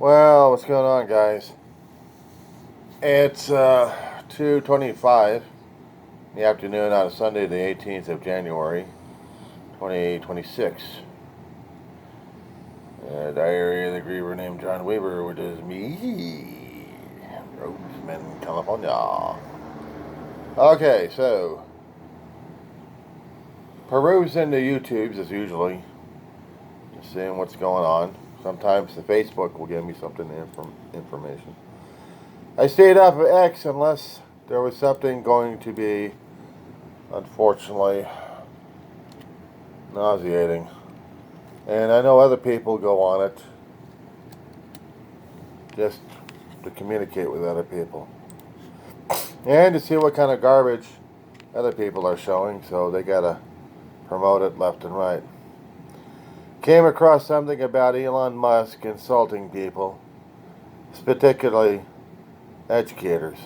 Well, what's going on, guys? It's 2:25 in the afternoon on a Sunday, the 18th of January, 2026. Diary of the Griever named John Weaver, which is me, Roseman, California. Okay, so perusing the YouTubes as usually, just seeing what's going on. Sometimes the Facebook will give me something information. I stayed off of X unless there was something going to be, unfortunately, nauseating. And I know other people go on it just to communicate with other people. And to see what kind of garbage other people are showing, so they gotta promote it left and right. Came across something about Elon Musk insulting people, particularly educators.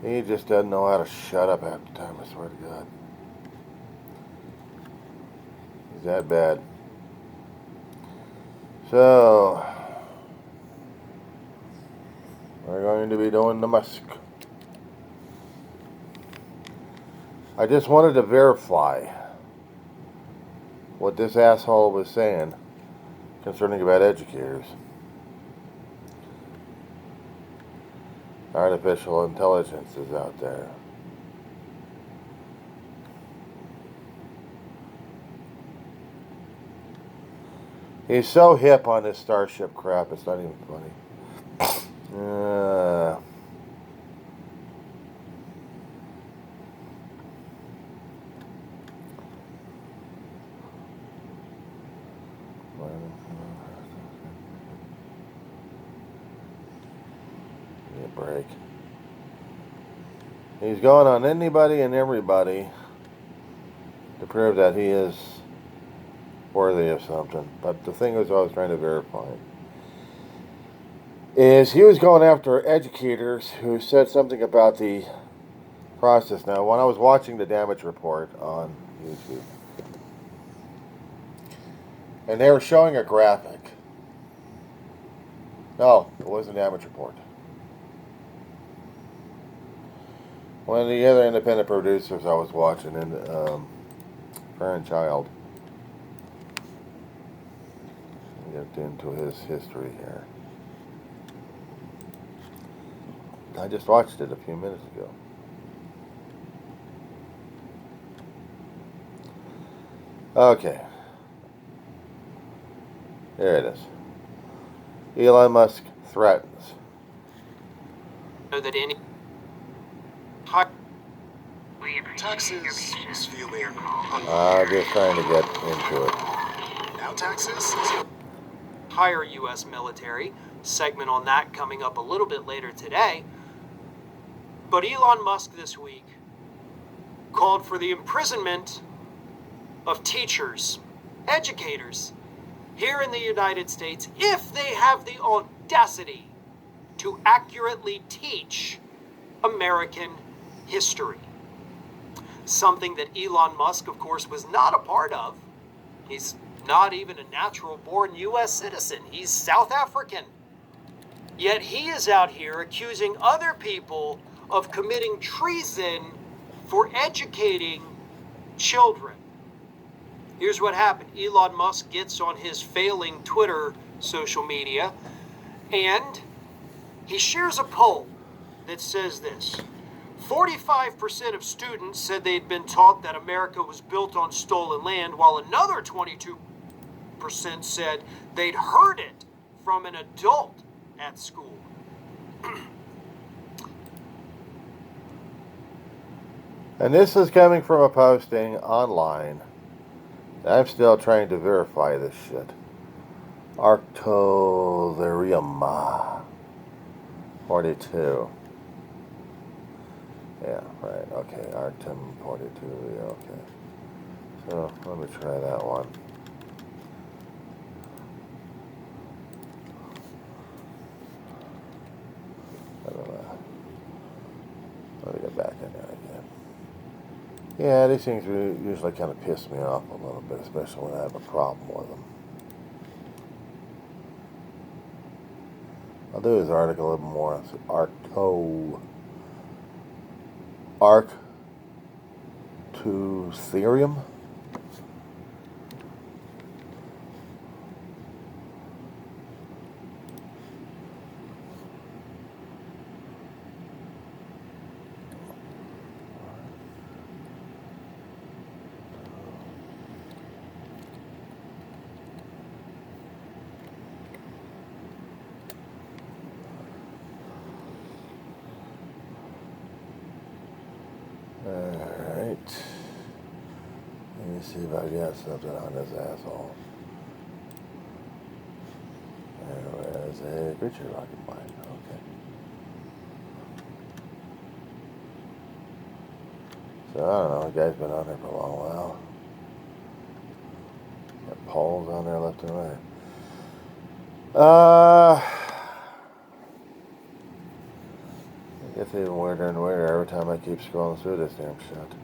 He just doesn't know how to shut up half the time, I swear to God. He's that bad. So, we're going to be doing the Musk. I just wanted to verify what this asshole was saying concerning about educators. Artificial intelligence is out there. He's so hip on this Starship crap, it's not even funny. Give me a break. He's going on anybody and everybody to prove that he is worthy of something. But the thing is, I was trying to verify is he was going after educators who said something about the process. Now, when I was watching the damage report on YouTube, and they were showing a graphic. No, it wasn't a damage report. One of the other independent producers I was watching, and Parent-Child, get into his history here. I just watched it a few minutes ago. Okay. There it is. Elon Musk threatens. Know that any Texas is feeling I'm just trying to get into it. now Texas higher U.S. military. Segment on that coming up a little bit later today. But Elon Musk this week called for the imprisonment of teachers, educators here in the United States if they have the audacity to accurately teach American history. Something that Elon Musk, of course, was not a part of. He's not even a natural-born U.S. citizen. He's South African. Yet he is out here accusing other people of committing treason for educating children. Here's what happened. Elon Musk gets on his failing Twitter social media, and he shares a poll that says this. 45% of students said they'd been taught that America was built on stolen land, while another 22% said they'd heard it from an adult at school. And this is coming from a posting online. I'm still trying to verify this shit. Arctolarium 42. Yeah, right, okay, Arctum 42, yeah, okay. So, let me try that one. I don't know. Let me get back in there again. Yeah, these things usually kind of piss me off a little bit, especially when I have a problem with them. I'll do his article a little more. It's Arctotherium. Alright. Let me see if I got something on this asshole. There is a creature rocket mine. Okay. So I don't know, the guy's been on there for a long while. Got poles on there left and right. It gets even weirder and weirder every time I keep scrolling through this damn shit.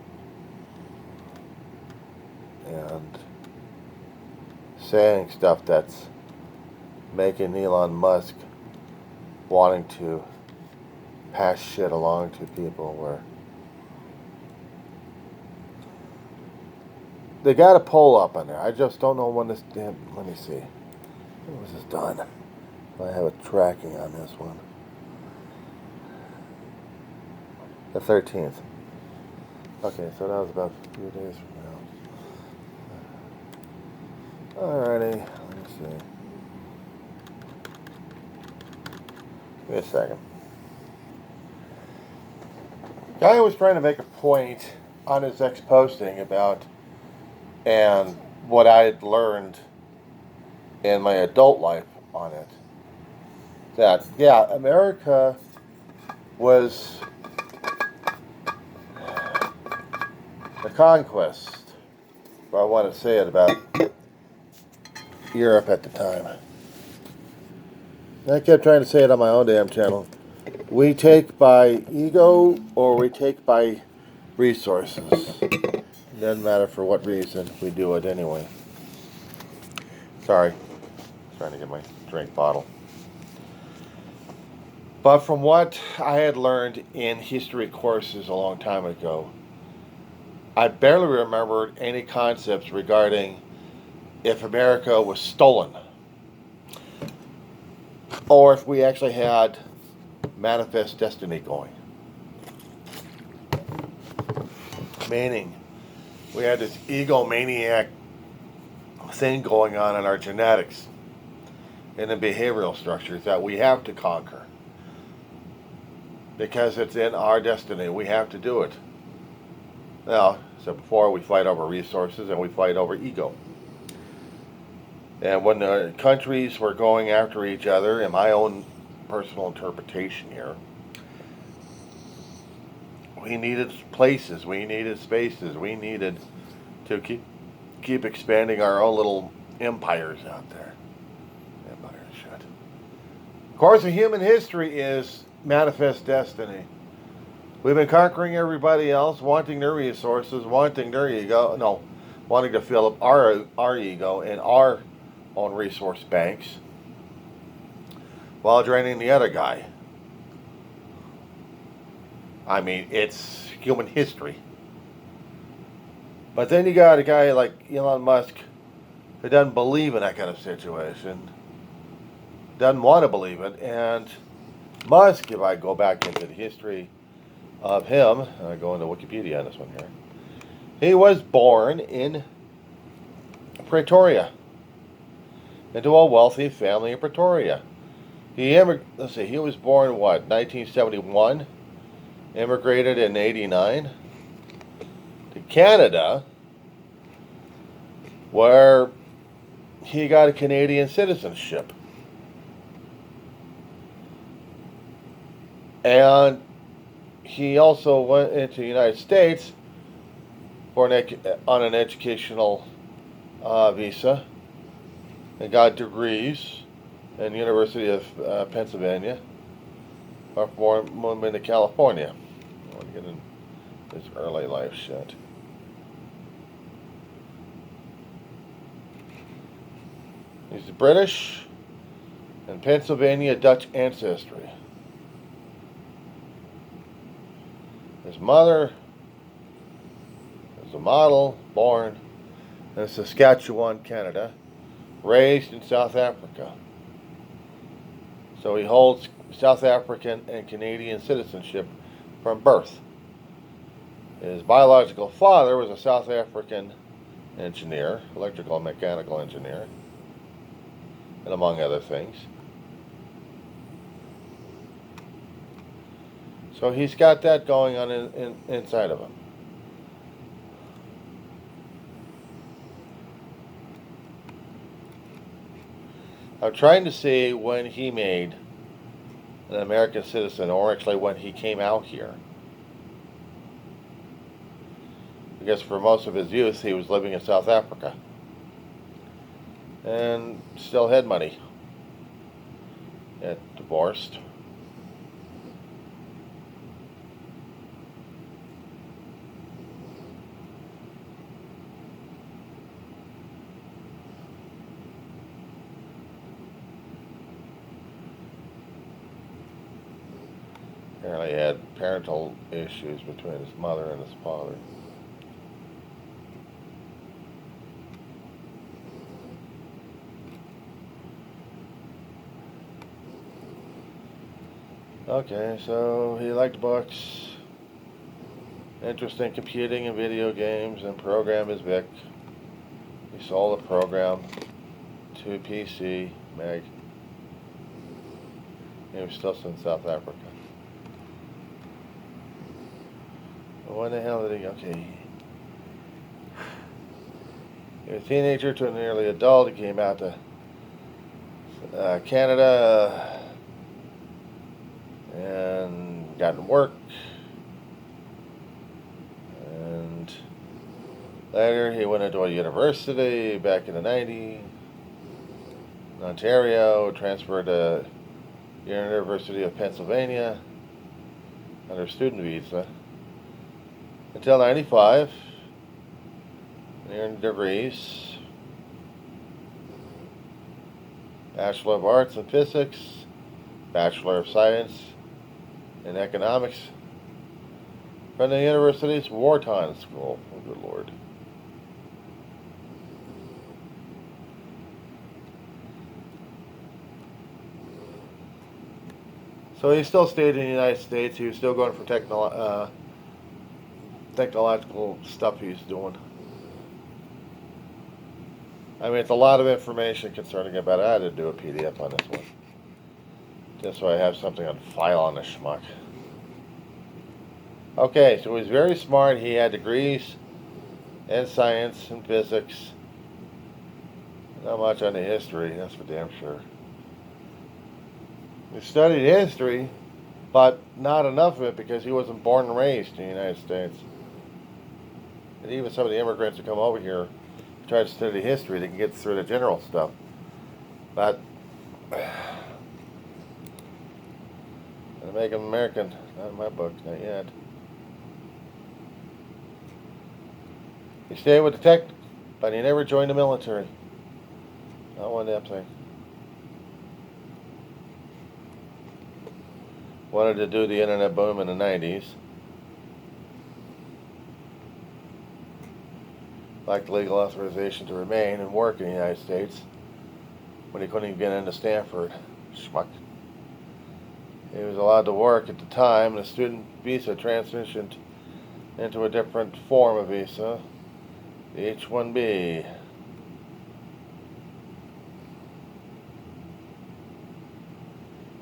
And saying stuff that's making Elon Musk wanting to pass shit along to people where they got a poll up on there. I just don't know when this damn. Let me see. When was this done? I have a tracking on this one. The 13th. Okay, so that was about a few days from now. Alrighty, let me see. Give me a second. Guy was trying to make a point on his ex-posting about and what I had learned in my adult life on it. That, yeah, America was the conquest, if I want to say it, about Europe at the time. I kept trying to say it on my own damn channel. We take by ego or we take by resources. It doesn't matter for what reason, we do it anyway. Sorry, trying to get my drink bottle. But from what I had learned in history courses a long time ago, I barely remembered any concepts regarding if America was stolen or if we actually had manifest destiny going. Meaning, we had this egomaniac thing going on in our genetics and the behavioral structures that we have to conquer. Because it's in our destiny. We have to do it. Now, so before we fight over resources and we fight over ego. And when the countries were going after each other, in my own personal interpretation here, we needed places, we needed spaces, we needed to keep expanding our own little empires out there. Empire shit. Of course, the human history is manifest destiny. We've been conquering everybody else, wanting their resources, wanting their ego, wanting to fill up our ego and our own resource banks while draining the other guy. I mean, it's human history. But then you got a guy like Elon Musk who doesn't believe in that kind of situation, doesn't want to believe it, and Musk, if I go back into the history of him, I go into Wikipedia on this one here, he was born in Pretoria, into a wealthy family in Pretoria. He was born, 1971, immigrated in 89 to Canada, where he got a Canadian citizenship. And he also went into the United States for on an educational visa and got degrees in the University of Pennsylvania, or moved into California. I want to get in this early life shit. He's British, and Pennsylvania Dutch ancestry. His mother is a model born in Saskatchewan, Canada, raised in South Africa. So he holds South African and Canadian citizenship from birth. His biological father was a South African engineer, electrical and mechanical engineer, and among other things. So he's got that going on inside of him. I'm trying to see when he made an American citizen, or actually when he came out here. Because for most of his youth he was living in South Africa and still had money. Yet divorced. Apparently he had parental issues between his mother and his father. Okay, so he liked books, interest in computing and video games, and program his VIC. He sold the program to PC Mag. He was still in South Africa. When the hell did he? Okay. He was a teenager to an early adult. He came out to Canada and got work. And later he went into a university back in the 90s in Ontario, transferred to the University of Pennsylvania under student visa until 95. He earned degrees. Bachelor of Arts in Physics, Bachelor of Science in Economics from the university's Wharton School. Oh, good Lord. So he still stayed in the United States. He was still going for technological stuff he was doing. I mean, it's a lot of information concerning about it. I had to do a PDF on this one, just so I have something on file on the schmuck. Okay, so he was very smart. He had degrees in science and physics. Not much on the history, that's for damn sure. He studied history, but not enough of it because he wasn't born and raised in the United States. And even some of the immigrants who come over here try to study history, they can get through the general stuff. But to make him American, not in my book, not yet. He stayed with the tech, but he never joined the military. Not one damn thing. Wanted to do the internet boom in the 90s. Lacked legal authorization to remain and work in the United States when he couldn't even get into Stanford. Schmuck. He was allowed to work at the time. The student visa transitioned into a different form of visa, the H-1B.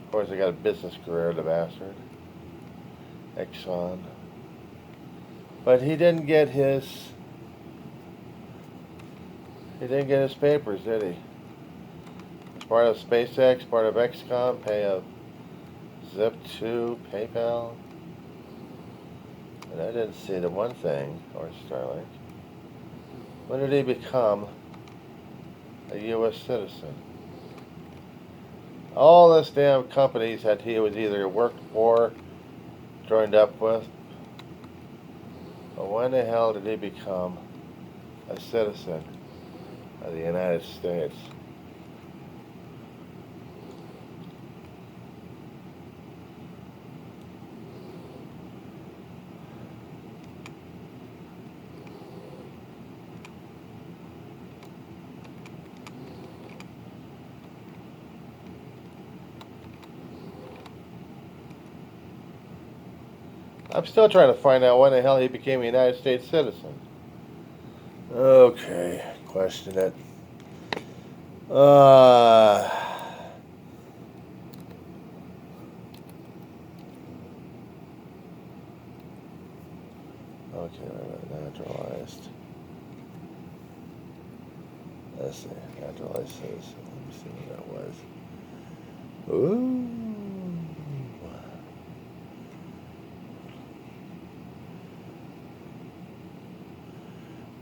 Of course, he got a business career, the bastard. Exxon. But he didn't get his papers, did he? As part of SpaceX, part of XCOM, pay of Zip2, PayPal. And I didn't see the one thing, or Starlink. When did he become a U.S. citizen? All this damn companies that he was either worked for, joined up with. But when the hell did he become a citizen of the United States? I'm still trying to find out when the hell he became a United States citizen. Okay, question it. Okay, wait a minute, naturalized. Let's see, naturalized citizen. Let me see what that was. Ooh.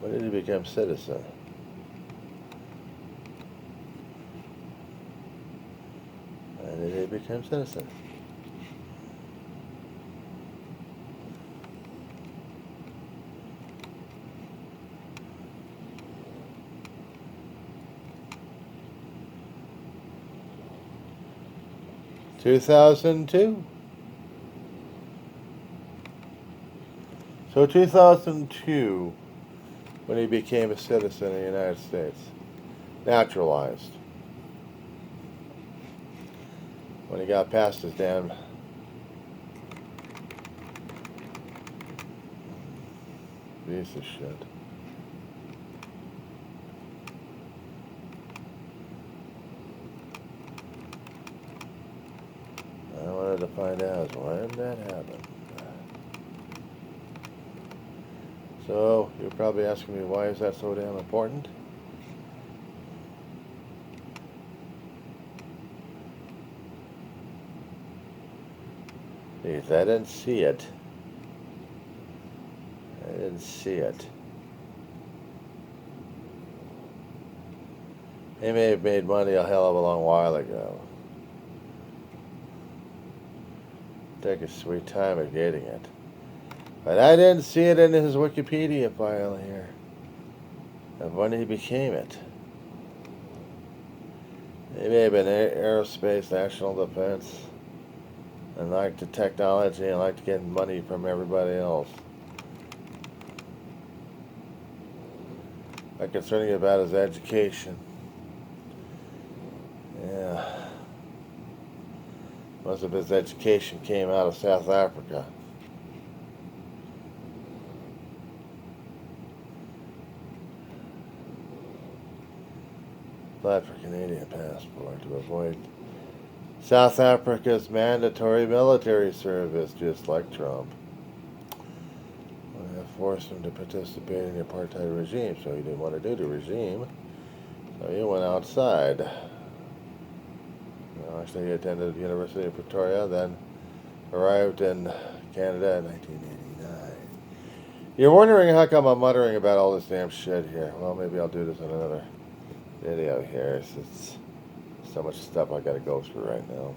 When did he become citizen? When did he become citizen? – 2002. So 2002, when he became a citizen of the United States, naturalized. When he got past his damn piece of shit. I wanted to find out when that happened. So, you're probably asking me, why is that so damn important? Because I didn't see it. I didn't see it. He may have made money a hell of a long while ago. Take a sweet time at getting it. But I didn't see it in his Wikipedia file here of when he became it. He may have been aerospace, national defense, and liked the technology and liked getting money from everybody else. Like concerning about his education. Yeah. Most of his education came out of South Africa. Applied for Canadian passport to avoid South Africa's mandatory military service, just like Trump. They forced him to participate in the apartheid regime, so he didn't want to do the regime, so he went outside. Actually, he attended the University of Pretoria, then arrived in Canada in 1989. You're wondering how come I'm muttering about all this damn shit here. Well, maybe I'll do this in another video here. It's so much stuff I gotta go through right now.